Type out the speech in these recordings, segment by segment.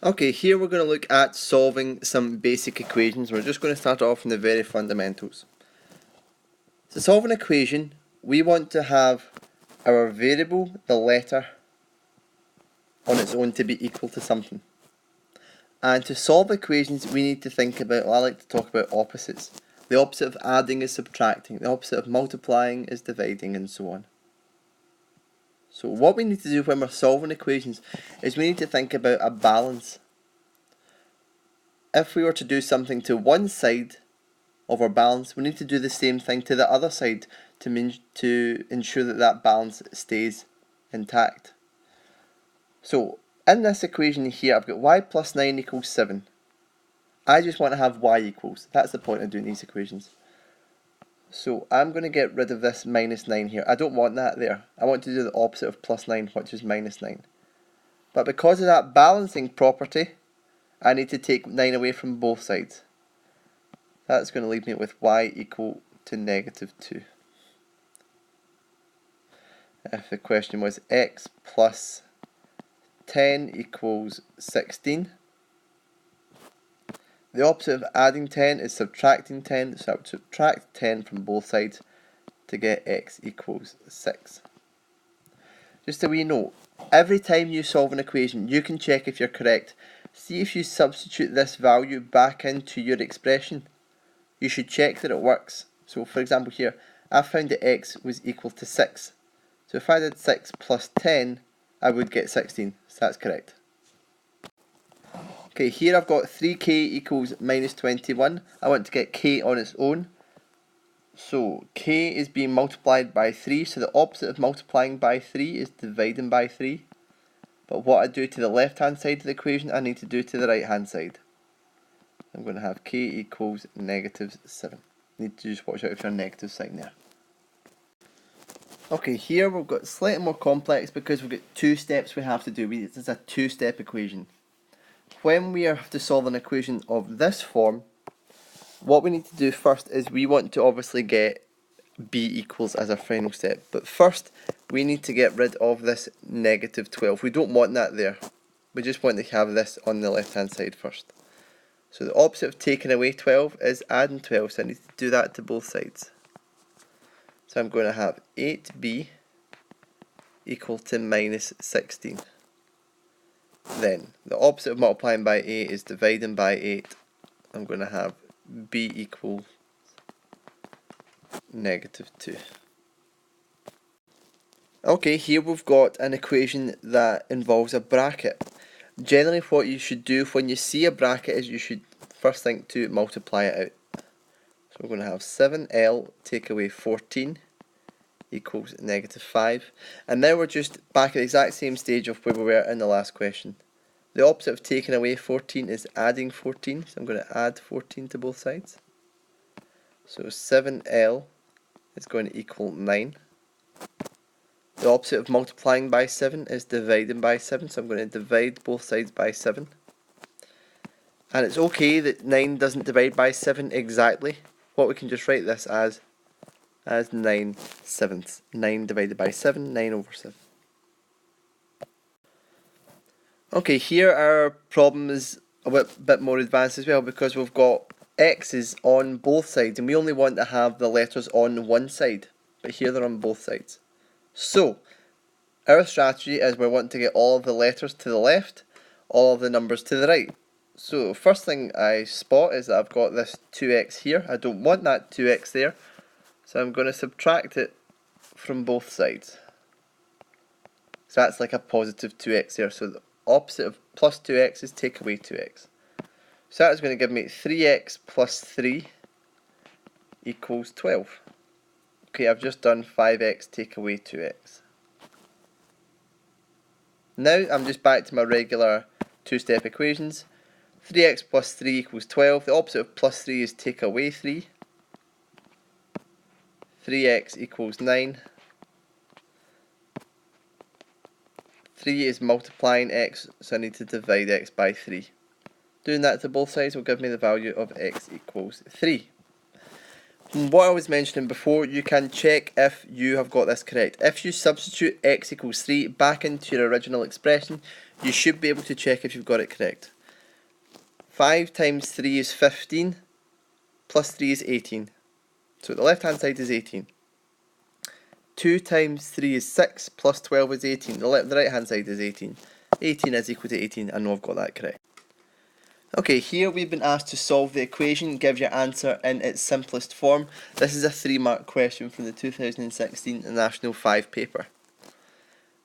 Okay, here we're going to look at solving some basic equations. We're just going to start off from the very fundamentals. To solve an equation, we want to have our variable, the letter, on its own to be equal to something. And to solve equations, we need to think about, I like to talk about opposites. The opposite of adding is subtracting, the opposite of multiplying is dividing, and so on. So what we need to do when we're solving equations is we need to think about a balance. If we were to do something to one side of our balance, we need to do the same thing to the other side to ensure that that balance stays intact. So in this equation here, I've got y plus 9 equals 7. I just want to have y equals. That's the point of doing these equations. So I'm going to get rid of this minus 9 here. I don't want that there. I want to do the opposite of plus 9, which is minus 9. But because of that balancing property, I need to take 9 away from both sides. That's going to leave me with y equal to negative 2. If the question was x plus 10 equals 16, the opposite of adding 10 is subtracting 10, so I would subtract 10 from both sides to get x equals 6. Just a wee note, every time you solve an equation, you can check if you're correct. See if you substitute this value back into your expression. You should check that it works. So for example here, I found that x was equal to 6. So if I did 6 plus 10, I would get 16, so that's correct. Okay, here I've got 3k equals minus 21. I want to get k on its own. So k is being multiplied by 3, so the opposite of multiplying by 3 is dividing by 3. But what I do to the left hand side of the equation, I need to do to the right hand side. I'm going to have k equals negative 7. Need to just watch out for a negative sign there. Okay, here we've got slightly more complex because we've got two steps we have to do. This is a two-step equation. When we have to solve an equation of this form, what we need to do first is we want to obviously get b equals as our final step. But first, we need to get rid of this negative 12. We don't want that there. We just want to have this on the left-hand side first. So the opposite of taking away 12 is adding 12, so I need to do that to both sides. So I'm going to have 8b equal to minus 16. Then, the opposite of multiplying by 8 is dividing by 8. I'm going to have b equals negative 2. Okay, here we've got an equation that involves a bracket. Generally what you should do when you see a bracket is you should first think to multiply it out. So we're going to have 7l take away 14 equals negative 5. And now we're just back at the exact same stage of where we were in the last question. The opposite of taking away 14 is adding 14, so I'm going to add 14 to both sides. So 7l is going to equal 9. The opposite of multiplying by 7 is dividing by 7, so I'm going to divide both sides by 7. And it's okay that 9 doesn't divide by 7 exactly. What we can just write this as 9 sevenths. 9 divided by 7, 9 over 7. Okay, here our problem is a bit more advanced as well because we've got x's on both sides and we only want to have the letters on one side, but here they're on both sides. So, our strategy is we're wanting to get all of the letters to the left, all of the numbers to the right. So, first thing I spot is that I've got this 2x here. I don't want that 2x there, so I'm going to subtract it from both sides. So that's like a positive 2x there. So the opposite of plus 2x is take away 2x. So that is going to give me 3x plus 3 equals 12. Okay, I've just done 5x take away 2x. Now I'm just back to my regular two-step equations. 3x plus 3 equals 12. The opposite of plus 3 is take away 3. 3x equals 9. 3 is multiplying x, so I need to divide x by 3. Doing that to both sides will give me the value of x equals 3. What I was mentioning before, you can check if you have got this correct. If you substitute x equals 3 back into your original expression, you should be able to check if you've got it correct. 5 times 3 is 15, plus 3 is 18. So the left hand side is 18. 2 times 3 is 6, plus 12 is 18. The right hand side is 18. 18 is equal to 18. I know I've got that correct. Okay, here we've been asked to solve the equation, give your answer in its simplest form. This is a 3-mark question from the 2016 National 5 paper.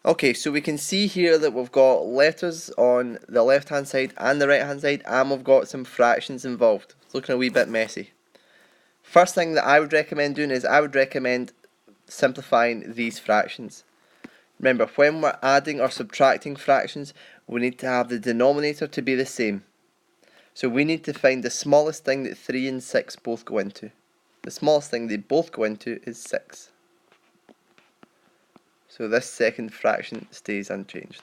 Okay, so we can see here that we've got letters on the left hand side and the right hand side, and we've got some fractions involved. It's looking a wee bit messy. First thing that I would recommend doing is I would recommend simplifying these fractions. Remember, when we're adding or subtracting fractions, we need to have the denominator to be the same. So we need to find the smallest thing that 3 and 6 both go into. The smallest thing they both go into is 6. So this second fraction stays unchanged.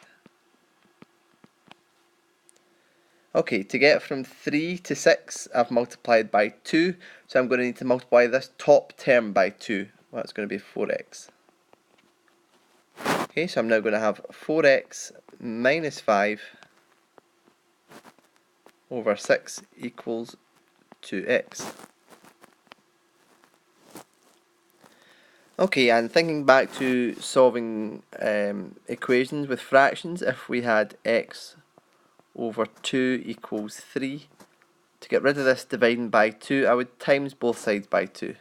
Okay, to get from 3 to 6, I've multiplied by 2, so I'm going to need to multiply this top term by 2. Well, that's going to be 4x. Okay, so I'm now going to have 4x minus 5 over 6 equals 2x. Okay, and thinking back to solving equations with fractions, if we had x over 2 equals 3, to get rid of this dividing by 2, I would times both sides by 2,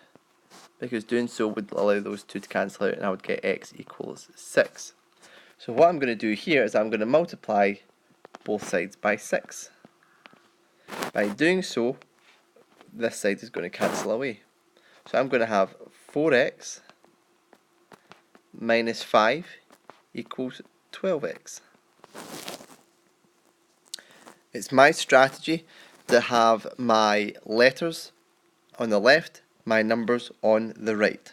because doing so would allow those two to cancel out and I would get x equals 6. So what I'm going to do here is I'm going to multiply both sides by 6. By doing so, this side is going to cancel away. So I'm going to have 4x minus 5 equals 12x. It's my strategy to have my letters on the left, my numbers on the right.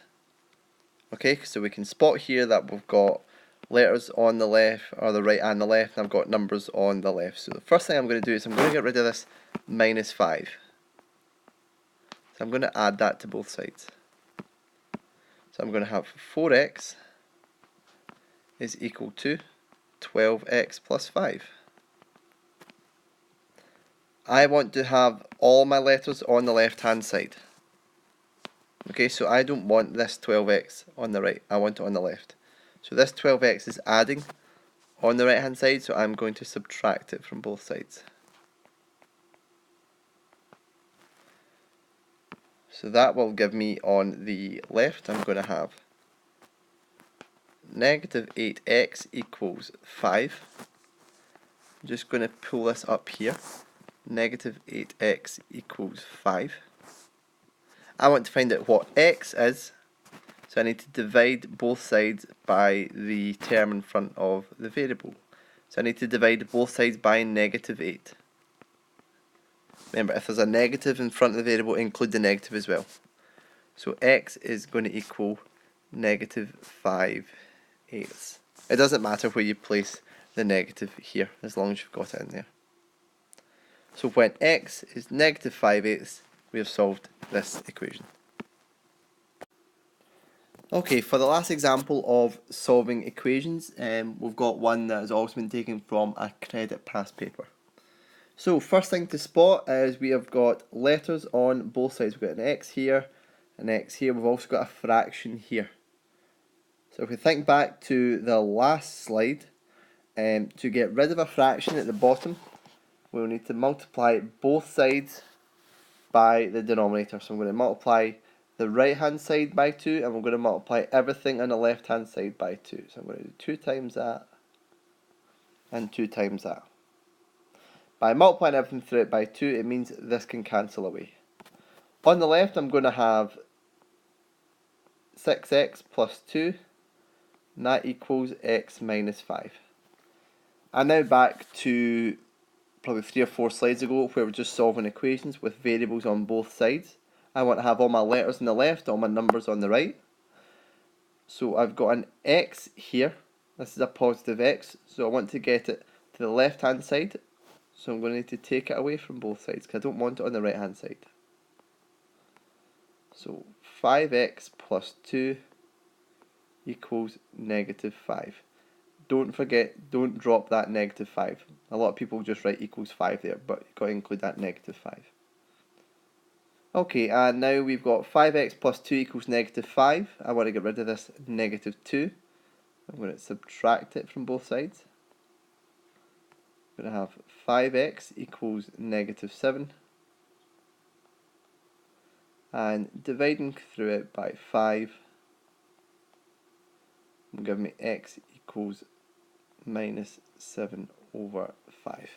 Okay, so we can spot here that we've got letters on the left, or the right and the left, and I've got numbers on the left. So the first thing I'm going to do is I'm going to get rid of this minus 5. So I'm going to add that to both sides. So I'm going to have 4x is equal to 12x plus 5. I want to have all my letters on the left hand side. Okay, so I don't want this 12x on the right, I want it on the left. So this 12x is adding on the right hand side, so I'm going to subtract it from both sides. So that will give me on the left, I'm going to have negative 8x equals 5. I'm just going to pull this up here. Negative 8x equals 5. I want to find out what x is, so I need to divide both sides by the term in front of the variable. So I need to divide both sides by negative 8. Remember, if there's a negative in front of the variable, include the negative as well. So x is going to equal negative 5/8. It doesn't matter where you place the negative here, as long as you've got it in there. So when x is negative 5/8, we have solved this equation. Okay, for the last example of solving equations, we've got one that has also been taken from a credit pass paper. So first thing to spot is we have got letters on both sides. We've got an x here, an x here. We've also got a fraction here. So if we think back to the last slide, to get rid of a fraction at the bottom, we'll need to multiply both sides by the denominator. So I'm going to multiply the right hand side by 2, and we're going to multiply everything on the left hand side by 2. So I'm going to do 2 times that and 2 times that. By multiplying everything through it by 2, it means this can cancel away. On the left, I'm going to have 6x plus 2, and that equals x minus 5. And now back to probably 3 or 4 slides ago, where we're just solving equations with variables on both sides. I want to have all my letters on the left, all my numbers on the right. So I've got an x here. This is a positive x, so I want to get it to the left hand side. So I'm going to need to take it away from both sides, because I don't want it on the right hand side. So 5x plus 2 equals negative 5. Don't forget, don't drop that negative 5. A lot of people just write equals 5 there, but you've got to include that negative 5. Okay, and now we've got 5x plus 2 equals negative 5. I want to get rid of this negative 2. I'm going to subtract it from both sides. I'm going to have 5x equals negative 7. And dividing through it by 5 will give me x equals minus 7 over 5.